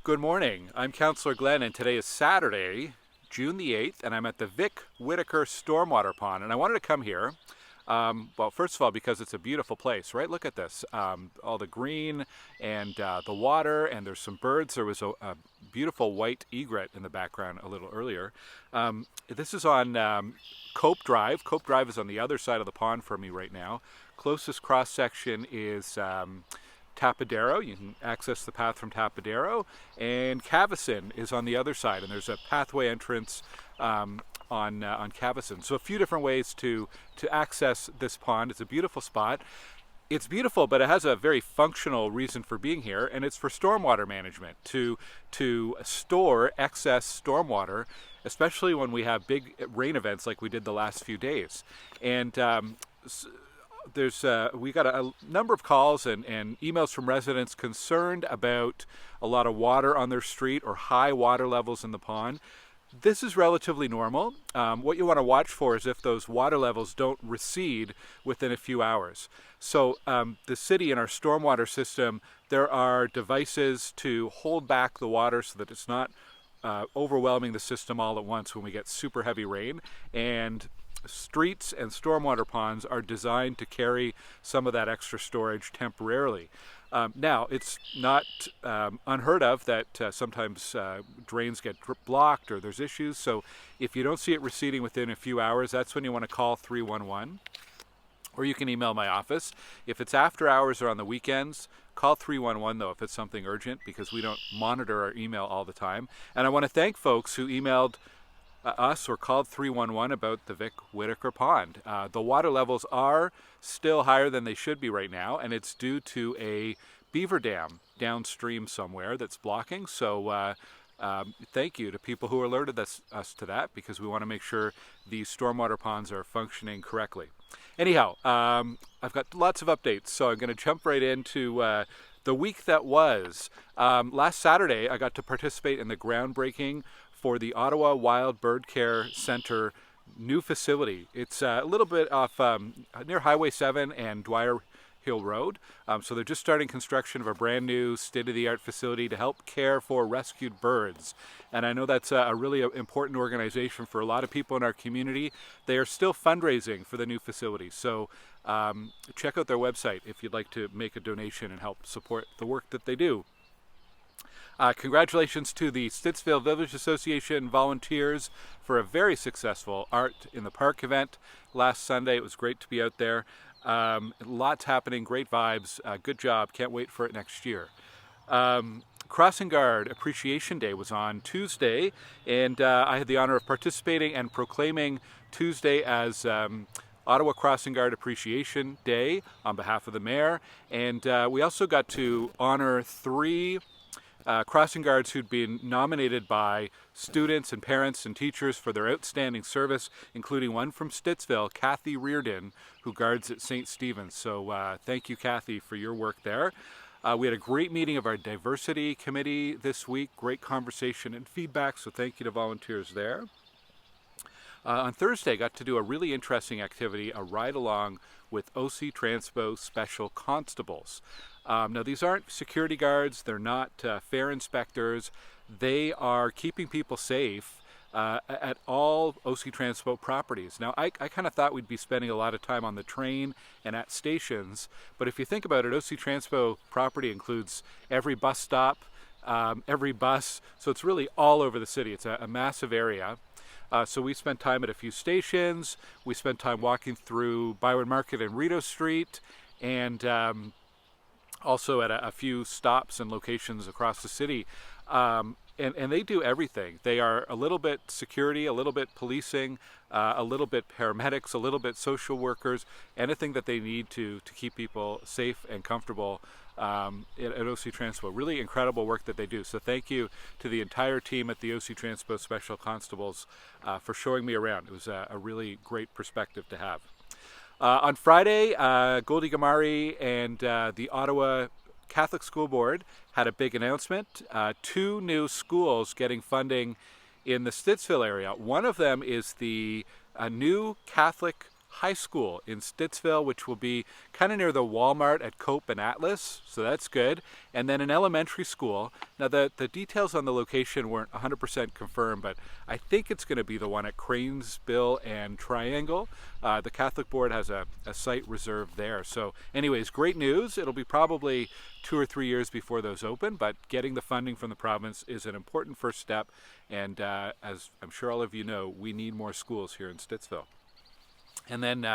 Good morning. I'm Councillor Glen, and today is Saturday, June the 8th, and I'm at the Vic Whittaker Stormwater Pond. And I wanted to come here, well, first of all, because it's a beautiful place, right? Look at this. All the green and the water, and there's some birds. There was a beautiful white egret in the background a little earlier. This is on Cope Drive. Cope Drive is on the other side of the pond for me right now. Closest cross section is Tapadero. You can access the path from Tapadero, and Cavison is on the other side, and there's a pathway entrance on Cavison. So a few different ways to access this pond. It's a beautiful spot. It's beautiful, but it has a very functional reason for being here, and it's for stormwater management, to store excess stormwater, especially when we have big rain events like we did the last few days. And we got a number of calls and emails from residents concerned about a lot of water on their street or high water levels in the pond. This is relatively normal. What you want to watch for is if those water levels don't recede within a few hours. So the city, in our stormwater system, there are devices to hold back the water so that it's not overwhelming the system all at once when we get super heavy rain. And streets and stormwater ponds are designed to carry some of that extra storage temporarily. Now, it's not unheard of that sometimes drains get blocked or there's issues. So if you don't see it receding within a few hours, that's when you want to call 311. Or you can email my office. If it's after hours or on the weekends, call 311 though if it's something urgent, because we don't monitor our email all the time. And I want to thank folks who emailed us or called 311 about the Vic Whittaker Pond. The water levels are still higher than they should be right now, and it's due to a beaver dam downstream somewhere that's blocking. So thank you to people who alerted us to that, because we want to make sure these stormwater ponds are functioning correctly. Anyhow, I've got lots of updates, so I'm going to jump right into the week that was. Last Saturday, I got to participate in the groundbreaking for the Ottawa Wild Bird Care Center new facility. It's a little bit off near Highway 7 and Dwyer Hill Road. So they're just starting construction of a brand new state-of-the-art facility to help care for rescued birds. And I know that's a really important organization for a lot of people in our community. They are still fundraising for the new facility. So check out their website if you'd like to make a donation and help support the work that they do. Congratulations to the Stittsville Village Association volunteers for a very successful Art in the Park event last Sunday. It was great to be out there. Lots happening, great vibes, good job. Can't wait for it next year. Crossing Guard Appreciation Day was on Tuesday, and I had the honor of participating and proclaiming Tuesday as Ottawa Crossing Guard Appreciation Day on behalf of the mayor. And we also got to honor three crossing guards who'd been nominated by students and parents and teachers for their outstanding service, including one from Stittsville, Kathy Reardon, who guards at St. Stephen's. So thank you, Kathy, for your work there. We had a great meeting of our diversity committee this week, great conversation and feedback, so thank you to volunteers there. On Thursday, I got to do a really interesting activity, a ride-along with OC Transpo Special Constables. Now, these aren't security guards, they're not fare inspectors, they are keeping people safe at all OC Transpo properties. Now, I kind of thought we'd be spending a lot of time on the train and at stations, but if you think about it, OC Transpo property includes every bus stop, every bus, so it's really all over the city. It's a massive area. So we spent time at a few stations, we spent time walking through Byron Market and Rideau Street, and also at a few stops and locations across the city. And they do everything. They are a little bit security, a little bit policing, a little bit paramedics, a little bit social workers, anything that they need to keep people safe and comfortable at OC Transpo. Really incredible work that they do. So thank you to the entire team at the OC Transpo Special Constables for showing me around. It was a really great perspective to have. On Friday, Goldie Gamari and the Ottawa Catholic School Board had a big announcement. Two new schools getting funding in the Stittsville area. One of them is the new Catholic high school in Stittsville, which will be kind of near the Walmart at Cope and Atlas, so that's good. And then an elementary school. Now the details on the location weren't 100% confirmed, but I think it's going to be the one at Cranesville and Triangle. The Catholic Board has a site reserved there. So anyways, great news. It'll be probably 2 or 3 years before those open, but getting the funding from the province is an important first step. And as I'm sure all of you know, we need more schools here in Stittsville. And then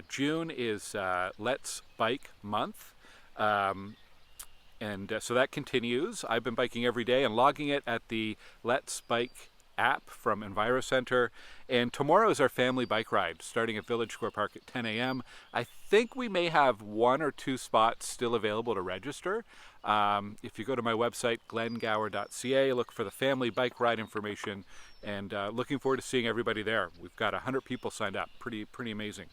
June is Let's Bike Month. So that continues. I've been biking every day and logging it at the Let's Bike app from EnviroCenter. And tomorrow is our family bike ride, starting at Village Square Park at 10 a.m. I think we may have 1 or 2 spots still available to register. If you go to my website, glengower.ca, look for the family bike ride information, and looking forward to seeing everybody there. We've got 100 people signed up. Pretty amazing.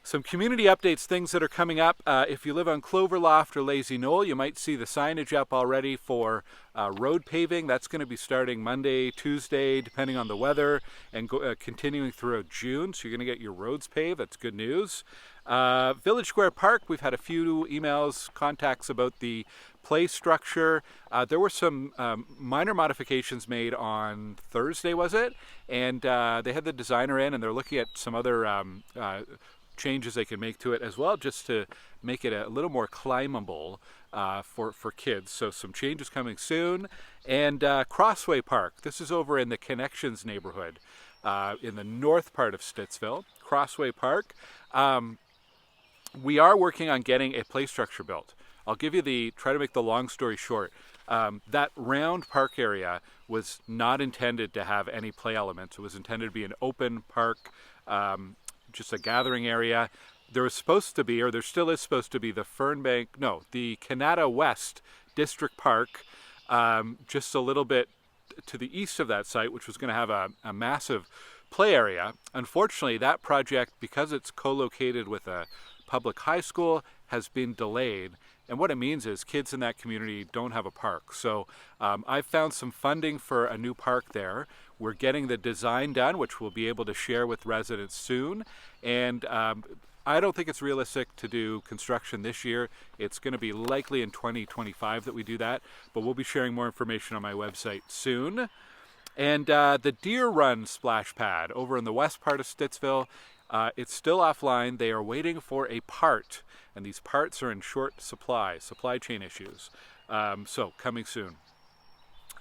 Some community updates, things that are coming up. If you live on Cloverloft or Lazy Knoll, you might see the signage up already for road paving. That's going to be starting Monday, Tuesday, depending on the weather, and continuing throughout June. So you're going to get your roads paved. That's good news. Village Square Park, we've had a few emails, contacts about the play structure. There were some minor modifications made on Thursday, was it? And they had the designer in, and they're looking at some other changes they can make to it as well, just to make it a little more climbable for kids. So some changes coming soon. And Crossway Park, this is over in the Connections neighborhood in the north part of Stittsville. Crossway Park. We are working on getting a play structure built. I'll give you try to make the long story short. That round park area was not intended to have any play elements. It was intended to be an open park, just a gathering area. There was supposed to be, or there still is supposed to be, the Canada West District Park, just a little bit to the east of that site, which was going to have a massive play area. Unfortunately, that project, because it's co-located with a public high school, has been delayed. And what it means is kids in that community don't have a park. So I've found some funding for a new park there. We're getting the design done, which we'll be able to share with residents soon. And I don't think it's realistic to do construction this year. It's going to be likely in 2025 that we do that. But we'll be sharing more information on my website soon. And the Deer Run splash pad over in the west part of Stittsville, it's still offline. They are waiting for a part, and these parts are in short supply chain issues. So coming soon.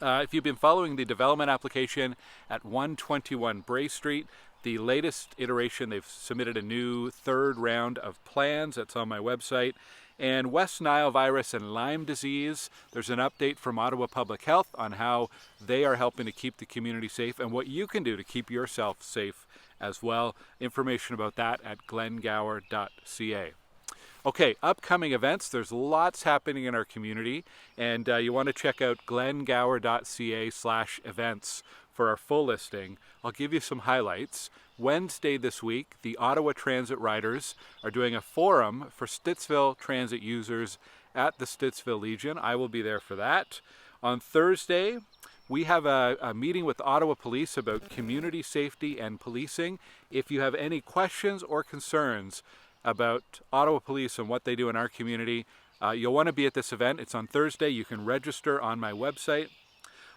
If you've been following the development application at 121 Brae Street, the latest iteration, they've submitted a new 3rd round of plans. That's on my website. And West Nile virus and Lyme disease, there's an update from Ottawa Public Health on how they are helping to keep the community safe and what you can do to keep yourself safe as well. Information about that at glengower.ca. Okay, upcoming events. There's lots happening in our community, and you want to check out glengower.ca/events for our full listing. I'll give you some highlights. Wednesday this week, the Ottawa Transit Riders are doing a forum for Stittsville transit users at the Stittsville Legion. I will be there for that. On Thursday, we have a meeting with Ottawa Police about community safety and policing. If you have any questions or concerns about Ottawa Police and what they do in our community, you'll want to be at this event. It's on Thursday. You can register on my website.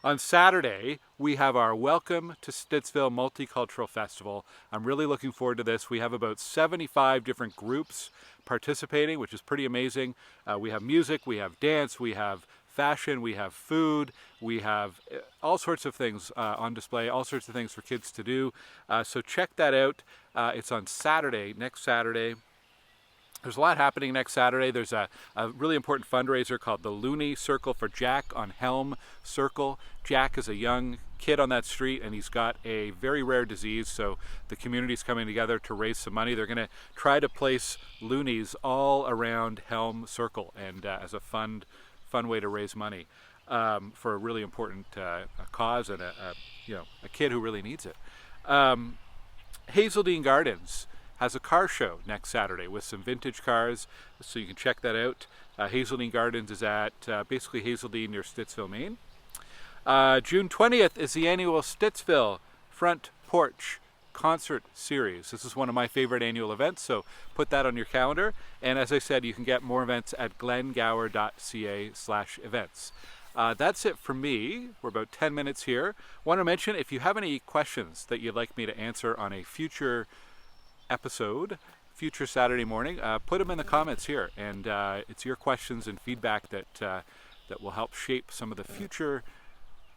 On Saturday, we have our Welcome to Stittsville Multicultural Festival. I'm really looking forward to this. We have about 75 different groups participating, which is pretty amazing. We have music, we have dance, we have fashion, we have food, we have all sorts of things on display, all sorts of things for kids to do. So check that out. It's on Saturday, next Saturday. There's a lot happening next Saturday. There's a really important fundraiser called the Looney Circle for Jack on Helm Circle. Jack is a young kid on that street, and he's got a very rare disease, so the community's coming together to raise some money. They're going to try to place loonies all around Helm Circle, and as a fun way to raise money for a really important cause and a kid who really needs it. Hazeldean Gardens has a car show next Saturday with some vintage cars, so you can check that out. Hazeldean Gardens is at basically Hazeldean near Stittsville, Maine. June 20th is the annual Stittsville Front Porch concert series. This is one of my favorite annual events, so put that on your calendar. And as I said, you can get more events at glengower.ca/events. That's it for me. We're about 10 minutes here. Want to mention, if you have any questions that you'd like me to answer on a future episode, future Saturday morning, put them in the comments here. And it's your questions and feedback that will help shape some of the future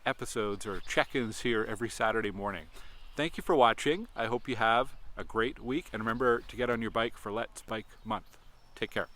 episodes or check-ins here every Saturday morning. Thank you for watching. I hope you have a great week. And remember to get on your bike for Let's Bike Month. Take care.